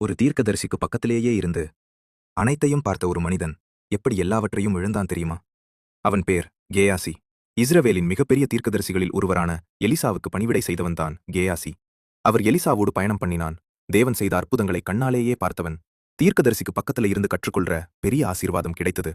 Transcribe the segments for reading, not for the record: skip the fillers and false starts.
ஒரு தீர்க்கதரிசிக்கு பக்கத்திலேயே இருந்து அனைத்தையும் பார்த்த ஒரு மனிதன் எப்படி எல்லாவற்றையும் இழந்தான் தெரியுமா? அவன் பேர் கேயாசி. இஸ்ரவேலின் மிகப்பெரிய தீர்க்கதரிசிகளில் ஒருவரான எலிசாவுக்கு பணிவிடை செய்தவன்தான் கேயாசி. அவர் எலிசாவோடு பயணம் பண்ணினான். தேவன் செய்த அற்புதங்களை கண்ணாலேயே பார்த்தவன். தீர்க்கதரிசிக்கு பக்கத்துல இருந்து கற்றுக்கொள்ற பெரிய ஆசீர்வாதம் கிடைத்தது.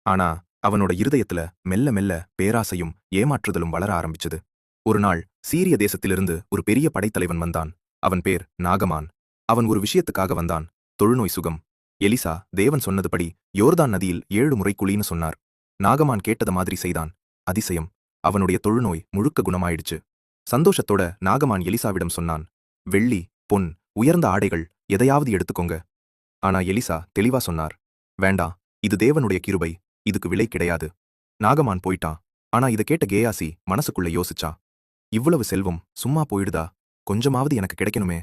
ஆனா அவனோட இருதயத்துல மெல்ல மெல்ல பேராசையும் ஏமாற்றுதலும் வளர ஆரம்பிச்சது. ஒரு நாள் சீரிய தேசத்திலிருந்து ஒரு பெரிய படைத்தலைவன் வந்தான். அவன் பேர் நாகமான். அவன் ஒரு விஷயத்துக்காக வந்தான், தொழுநோய் சுகம். எலிசா தேவன் சொன்னதுபடி யோர்தான் நதியில் 7 முறை குளின்னு சொன்னார். நாகமான் கேட்டத மாதிரி செய்தான். அதிசயம், அவனுடைய தொழுநோய் முழுக்க குணமாயிடுச்சு. சந்தோஷத்தோட நாகமான் எலிசாவிடம் சொன்னான், வெள்ளி, பொன், உயர்ந்த ஆடைகள் எதையாவது எடுத்துக்கோங்க. ஆனா எலிசா தெளிவா சொன்னார், வேண்டாம், இது தேவனுடைய கிருபை, இதுக்கு விலை கிடையாது. நாகமான் போயிட்டான். ஆனா இத கேட்ட கேயாசி மனசுக்குள்ள யோசிச்சா, இவ்வளவு செல்வம் சும்மா போயிடுதா? கொஞ்சமாவது எனக்கு கிடைக்கணுமே.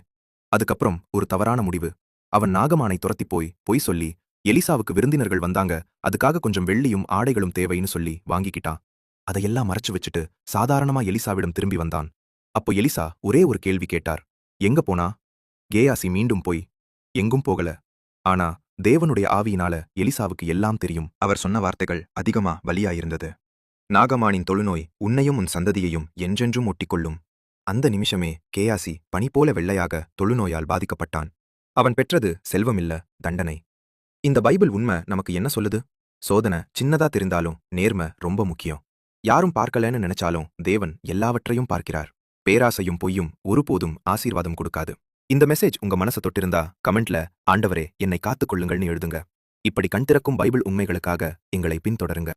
அதுக்கப்புறம் ஒரு தவறான முடிவு. அவன் நாகமானை துரத்திப் பொய் சொல்லி எலிசாவுக்கு விருந்தினர்கள் வந்தாங்க, அதுக்காக கொஞ்சம் வெள்ளியும் ஆடைகளும் தேவைன்னு சொல்லி வாங்கிக்கிட்டான். அதையெல்லாம் மறைச்சு வச்சுட்டு சாதாரணமா எலிசாவிடம் திரும்பி வந்தான். அப்போ எலிசா ஒரே ஒரு கேள்வி கேட்டார், எங்க போனா? கேயாசி மீண்டும் போய், எங்கும் போகல. ஆனா தேவனுடைய ஆவியினால எலிசாவுக்கு எல்லாம் தெரியும். அவர் சொன்ன வார்த்தைகள் அதிகமா வலியாயிருந்தது. நாகமானின் தொழுநோய் உன்னையும் உன் சந்ததியையும் என்றென்றும் ஒட்டிக்கொள்ளும். அந்த நிமிஷமே கேயாசி பனி போல வெள்ளையாக தொழுநோயால் பாதிக்கப்பட்டான். அவன் பெற்றது செல்வம் இல்ல, தண்டனை. இந்த பைபிள் உண்மை நமக்கு என்ன சொல்லுது? சோதனை சின்னதா தெரிந்தாலும் நேர்மை ரொம்ப முக்கியம். யாரும் பார்க்கலன்னு நினைச்சாலும் தேவன் எல்லாவற்றையும் பார்க்கிறார். பேராசையும் பொய்யும் ஒருபோதும் ஆசீர்வாதம் கொடுக்காது. இந்த மெசேஜ் உங்க மனசை தொட்டிருந்தா கமெண்ட்ல ஆண்டவரே என்னை காத்துக்கொள்ளுங்கள்னு எழுதுங்க. இப்படி கண் திறக்கும் பைபிள் உண்மைகளுக்காக எங்களை பின்தொடருங்க.